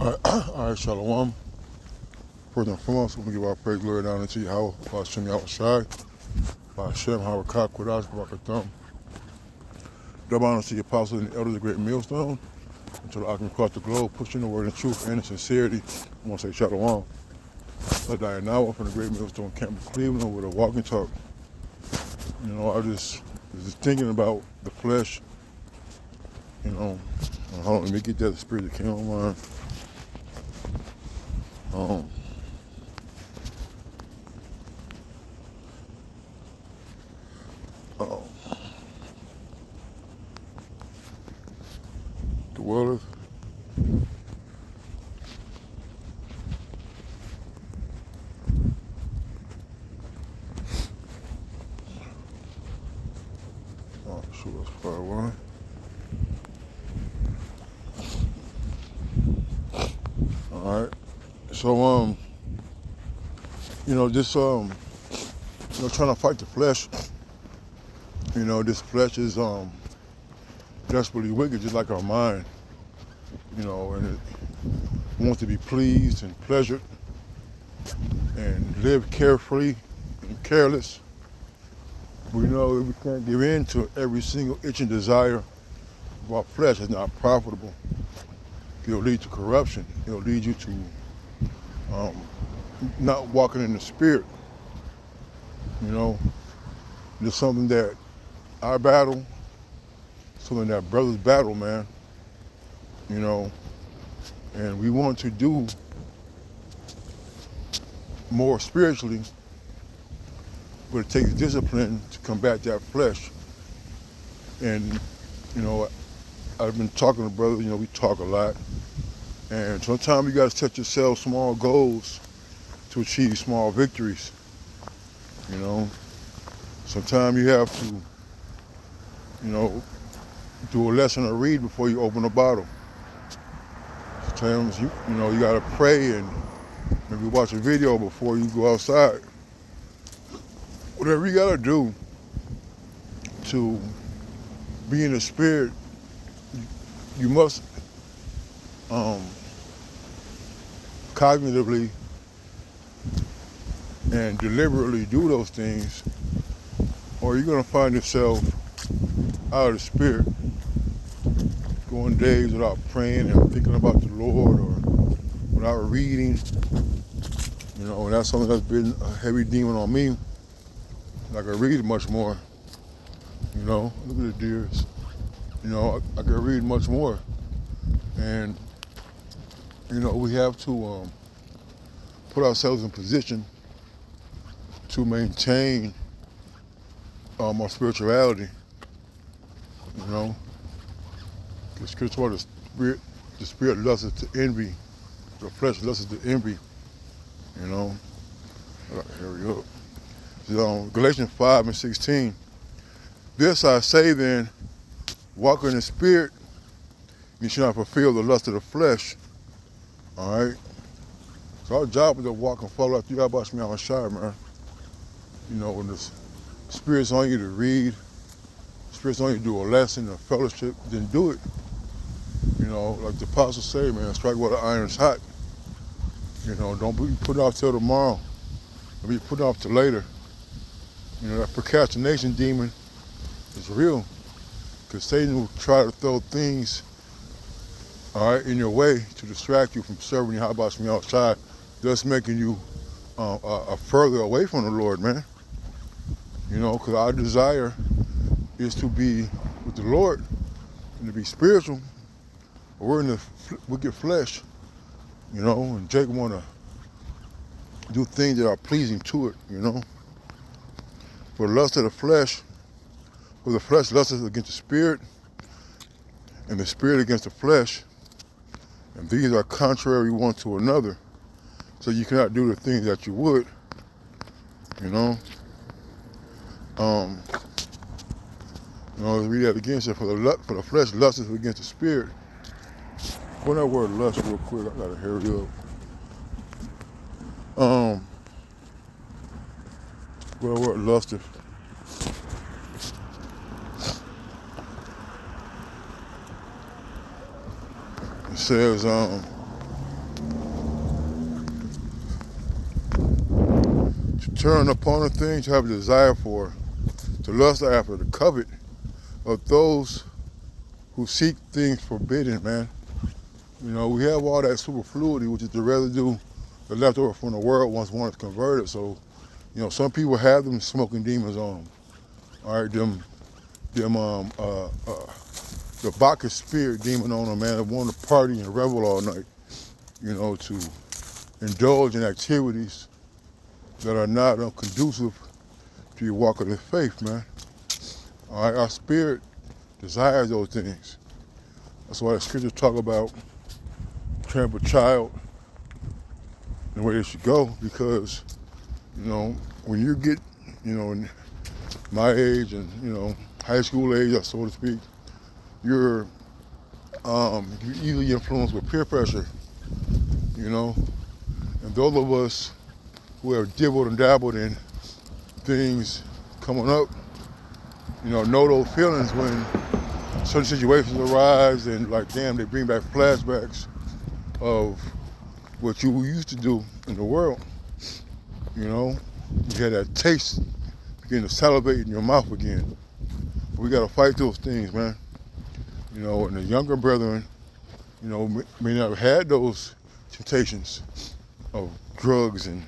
All right, Shalom. First and foremost, we give our praise, glory, and honor to Yahweh, Hashem Yahushai, Hashem Harakah, Kodash, Barakatham. Double honor to the apostles and the elders of the great millstone, and to the Akim across the globe, pushing the word in truth and in sincerity. I want to say Shalom. Now from the great millstone camp of Cleveland with a walking talk. You know, I was just thinking about the flesh, you know. Hold on, let me get that spirit that came on mine. The world is. Oh, sure, that's part one. All right. So, you know, this, trying to fight the flesh. You know, this flesh is desperately wicked, just like our mind. You know, and it wants to be pleased and pleasured and live carefree and careless. We know that we can't give in to every single itching desire of our flesh. Is not profitable. It'll lead to corruption. It'll lead you to not walking in the spirit. You know, it's something that our battle, something that brothers battle, man. You know, and we want to do more spiritually, but it takes discipline to combat that flesh. And, you know, I've been talking to brothers, you know, we talk a lot. And sometimes you got to set yourself small goals to achieve small victories. You know, sometimes you have to, you know, do a lesson or read before you open a bottle. Sometimes, you got to pray and maybe watch a video before you go outside. Whatever you got to do to be in the spirit, you must cognitively and deliberately do those things, or you're going to find yourself out of the spirit, going days without praying and thinking about the Lord, or without reading. You know, and that's something that's been a heavy demon on me. I can read much more. You know, look at the deers. You know, I can read much more. And, you know, we have to put ourselves in position to maintain our spirituality. You know, the scripture, the spirit lusts to envy, the flesh lusts to envy. You know, I gotta hurry up. So, Galatians 5:16. This I say then, walk in the spirit, you shall not fulfill the lust of the flesh. All right. So our job is to walk and follow after Yahweh Yahushai, man. You know, when the spirit's on you to read, the spirit's on you to do a lesson, a fellowship, then do it. You know, like the apostles say, man, strike while the iron's hot. You know, don't be putting off till tomorrow. Don't be putting off till later. You know, that procrastination demon is real. Because Satan will try to throw things, all right, in your way to distract you from serving Yahweh Yahushai, thus making you further away from the Lord, man. You know, because our desire is to be with the Lord and to be spiritual. But we're in the wicked flesh, you know, and Jacob want to do things that are pleasing to it, you know. For the lust of the flesh, for the flesh lusts against the spirit, and the spirit against the flesh, and these are contrary one to another. So you cannot do the things that you would, you know. Let's read that again. So for the flesh lusts against the spirit. Put that word lust real quick. I gotta hurry up. What word lusteth? It says turn upon the things, to have a desire for, to lust after, to covet of those who seek things forbidden, man. You know, we have all that superfluity, which is the residue, the leftover from the world once one is converted. So, you know, some people have them smoking demons on them. All right, the Bacchus spirit demon on them, man, that want to party and revel all night. You know, to indulge in activities that are not conducive to your walk of the faith, man. All right, our spirit desires those things. That's why the scriptures talk about train up a child the way they should go, because, you know, when you get, you know, in my age and, you know, high school age, so to speak, you're easily influenced with peer pressure, you know. And those of us who have dibbled and dabbled in things coming up, you know those feelings when certain situations arise and, like, damn, they bring back flashbacks of what you used to do in the world. You know, you had that taste begin to salivate in your mouth again. We got to fight those things, man. You know, and the younger brethren, you know, may not have had those temptations of drugs and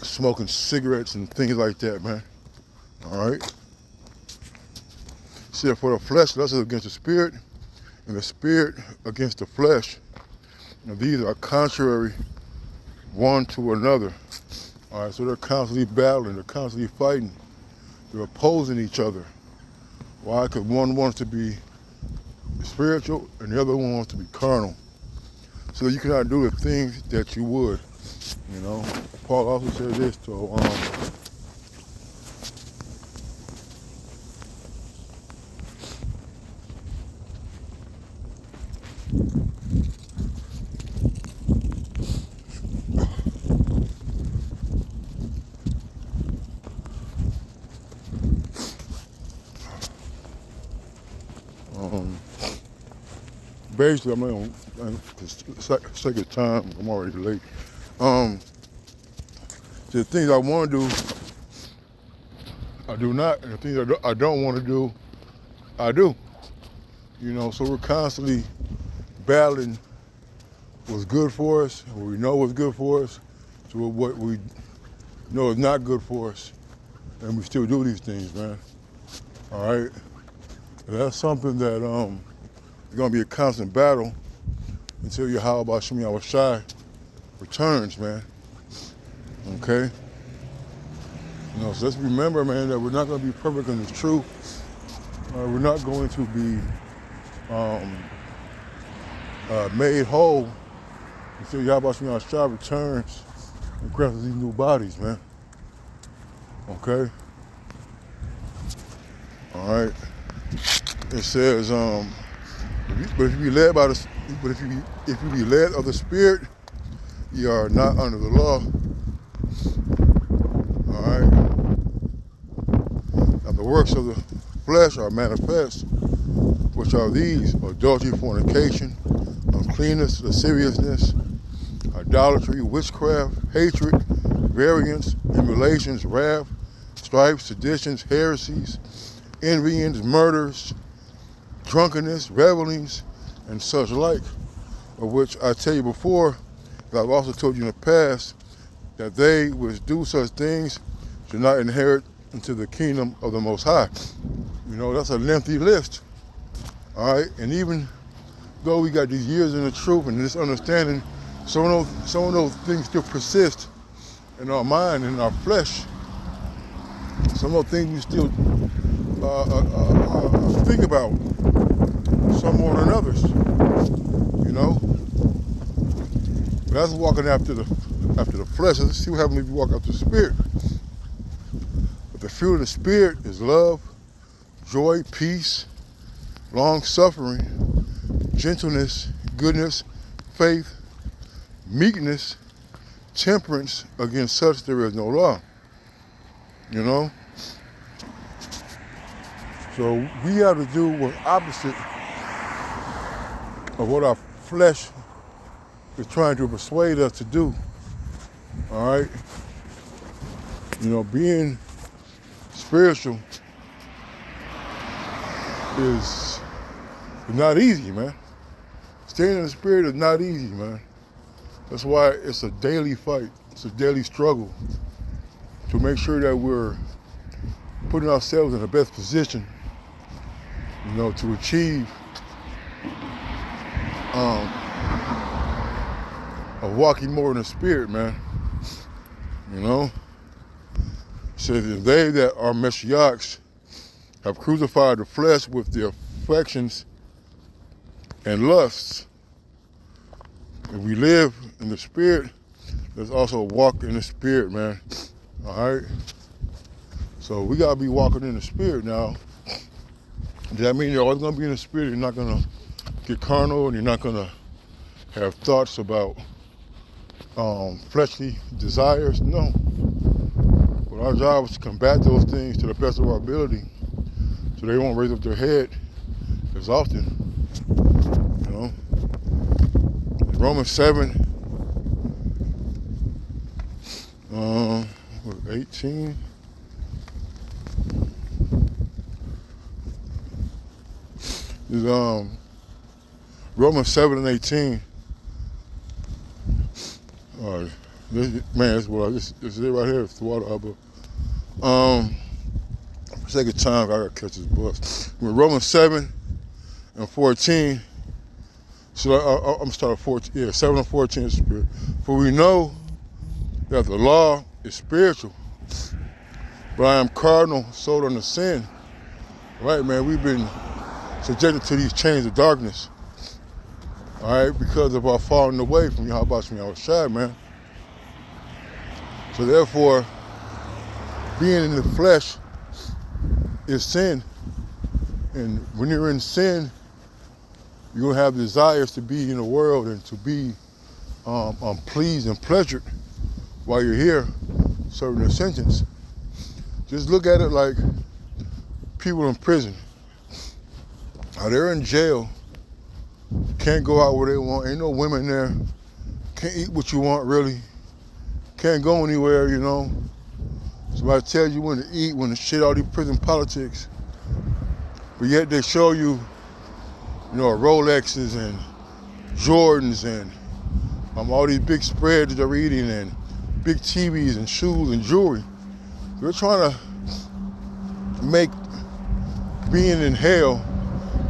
smoking cigarettes and things like that, man. All right. See, for the flesh lusts against the spirit, and the spirit against the flesh. You know, these are contrary one to another. All right, so they're constantly battling, they're constantly fighting, they're opposing each other. Why? Because one wants to be spiritual and the other one wants to be carnal. So you cannot do the things that you would. You know, Paul also said this to basically, I'm not going to sake of time, I'm already late. The things I want to do, I do not, and the things I don't want to do, I do. You know, so we're constantly battling what's good for us, what we know is good for us, to what we know is not good for us, and we still do these things, man. All right? And that's something that it's going to be a constant battle until Yahweh Shem Yahushai returns, man. Okay? You know, so let's remember, man, that we're not going to be perfect in the truth. We're not going to be made whole until Yahweh Shem Yahushai returns and grants us these new bodies, man. Okay? All right? It says, but if you be led by the, but if you be led of the Spirit, you are not under the law. All right. Now the works of the flesh are manifest, which are these: adultery, fornication, uncleanness, lasciviousness, idolatry, witchcraft, hatred, variance, emulations, wrath, strife, seditions, heresies, envyings, murders, drunkenness, revelings, and such like, of which I tell you before, and I've also told you in the past, that they which do such things should not inherit into the kingdom of the Most High. You know, that's a lengthy list. All right, and even though we got these years in the truth and this understanding, some of those things still persist in our mind and in our flesh. Some of those things we still think about, some more than others. You know, but that's walking after the flesh. Let's see what happens if you walk after the Spirit. But the fruit of the Spirit is love, joy, peace, long-suffering, gentleness, goodness, faith, meekness, temperance. Against such there is no law. You know? So we have to do what's opposite of what our flesh is trying to persuade us to do. All right? You know, being spiritual is not easy, man. Staying in the spirit is not easy, man. That's why it's a daily fight. It's a daily struggle to make sure that we're putting ourselves in the best position, you know, to achieve of walking more in the spirit, man. You know? It says, they that are Messiahs have crucified the flesh with their affections and lusts. If we live in the spirit, let's also walk in the spirit, man. All right? So we gotta be walking in the spirit now. Does that mean you're always gonna be in the spirit? You're not gonna get carnal and you're not gonna have thoughts about fleshly desires? No. But our job is to combat those things to the best of our ability so they won't raise up their head as often. You know? In Romans 7, 18. Is Romans 7 and 18. All right, man, this is it right here. It's the water upper. For sake of time, I gotta catch this bus. With Romans 7 and 14. So I'm gonna start at 14. Yeah, 7 and 14 is spirit. For we know that the law is spiritual, but I am carnal, sold under sin. Right, man, we've been subjected to these chains of darkness. All right, because of our falling away from Yahushua, man. So therefore, being in the flesh is sin. And when you're in sin, you're gonna have desires to be in the world and to be pleased and pleasured while you're here serving a sentence. Just look at it like people in prison. They're in jail, can't go out where they want, ain't no women there, can't eat what you want really, can't go anywhere, you know. Somebody tells you when to eat, when to shit all these prison politics, but yet they show you, you know, Rolexes and Jordans and all these big spreads that they're eating and big TVs and shoes and jewelry. They're trying to make being in hell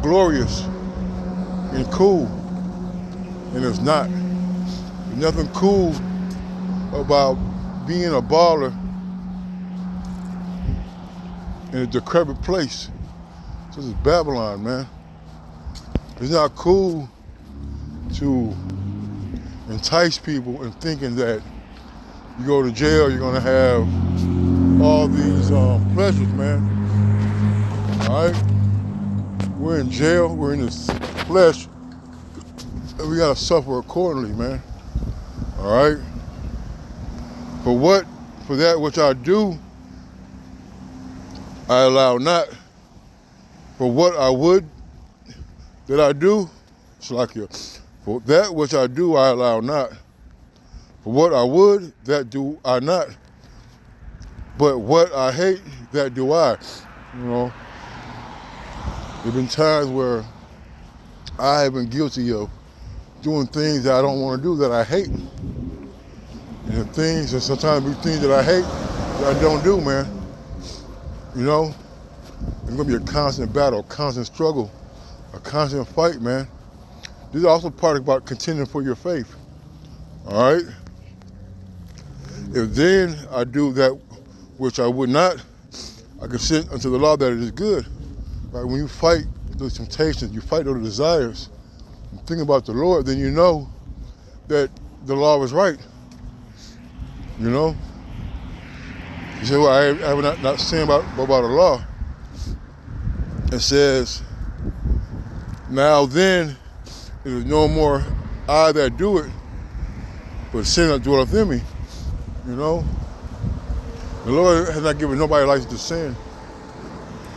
glorious and cool, and it's not. There's nothing cool about being a baller in a decrepit place. This is Babylon, man. It's not cool to entice people in thinking that you go to jail, you're gonna have all these pleasures, man. All right? We're in jail, we're in this flesh, and we gotta suffer accordingly, man. All right? For that which I do, I allow not. For what I would that I do, it's like here. For that which I do, I allow not. For what I would, that do I not. But what I hate, that do I. You know, there've been times where I have been guilty of doing things that I don't want to do, that I hate. And sometimes be things that I hate that I don't do, man. You know, it's gonna be a constant battle, a constant struggle, a constant fight, man. This is also part about contending for your faith. All right? If then I do that which I would not, I consent unto the law that it is good. Right? When you fight those temptations, you fight those desires, and think about the Lord, then you know that the law is right. You know? You say, well, I have not sinned about the law. It says, now then, it is no more I that do it, but sin that dwelleth in me. You know? The Lord has not given nobody license to sin.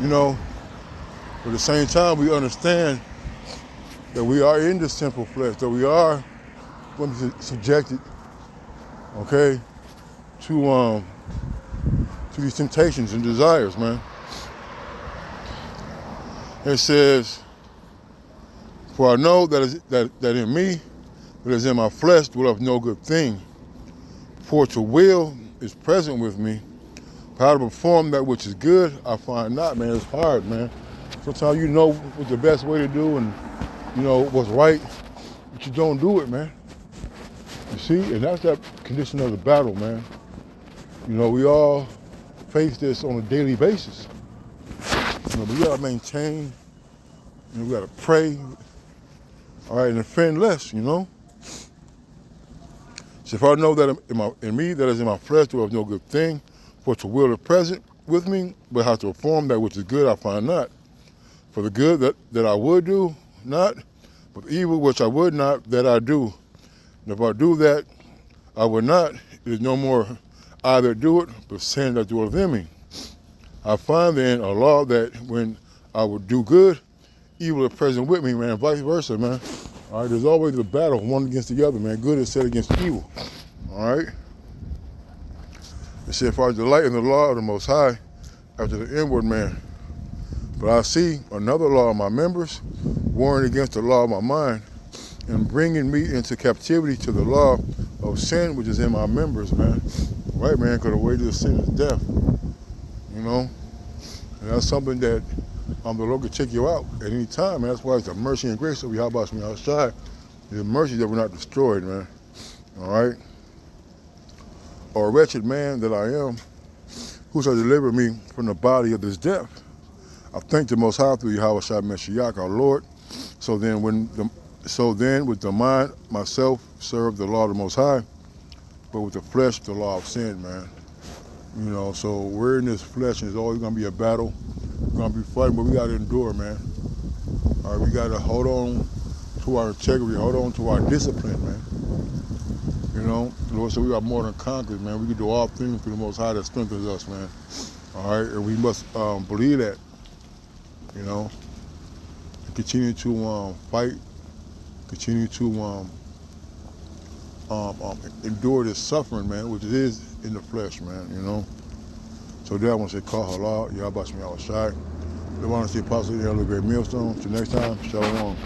You know? But at the same time, we understand that we are in this sinful flesh, that we are going to be subjected, okay, to these temptations and desires, man. It says, "For I know that in me, that is in my flesh, dwelleth no good thing. For to will is present with me, but how to perform that which is good, I find not." Man, it's hard, man. Sometimes you know what's the best way to do and you know what's right, but you don't do it, man. You see, and that's that condition of the battle, man. You know, we all face this on a daily basis. You know, but we gotta maintain, and we gotta pray, all right, and offend less, you know. So if I know that in me, that is in my flesh, there is no good thing, for to will is present with me, but how to perform that which is good, I find not. For the good that I would do, not, but the evil which I would not, that I do. And if I do that, I would not, it is no more I that do it, but sin that dwelleth in me. I find then a law that when I would do good, evil is present with me, man, and vice versa, man. All right, there's always a battle, one against the other, man. Good is set against evil, all right? It said, "For I delight in the law of the Most High after the inward man. But I see another law of my members, warring against the law of my mind, and bringing me into captivity to the law of sin which is in my members," man. Right, man, because the wages of sin is death, you know? And that's something that the Lord can take you out at any time, man. That's why it's the mercy and grace of Yahweh Shemi outside. The mercy that we're not destroyed, man. All right? "Or wretched man that I am, who shall deliver me from the body of this death? I thank the Most High through Yahweh Shai Mashiach, our Lord. So then with the mind myself serve the law of the Most High, but with the flesh the law of sin," man. You know, so we're in this flesh, and it's always gonna be a battle. We're gonna be fighting, but we gotta endure, man. All right, we gotta hold on to our integrity, hold on to our discipline, man. You know, the Lord said we are more than conquerors, man. We can do all things through the Most High that strengthens us, man. All right, and we must believe that, you know, and continue to fight, continue to endure this suffering, man, which it is in the flesh, man, you know. So there I want to say, call halal, Yahweh Shemi Awashai. I want to see Apostle Elder Great Millstone. Till next time, Shalom.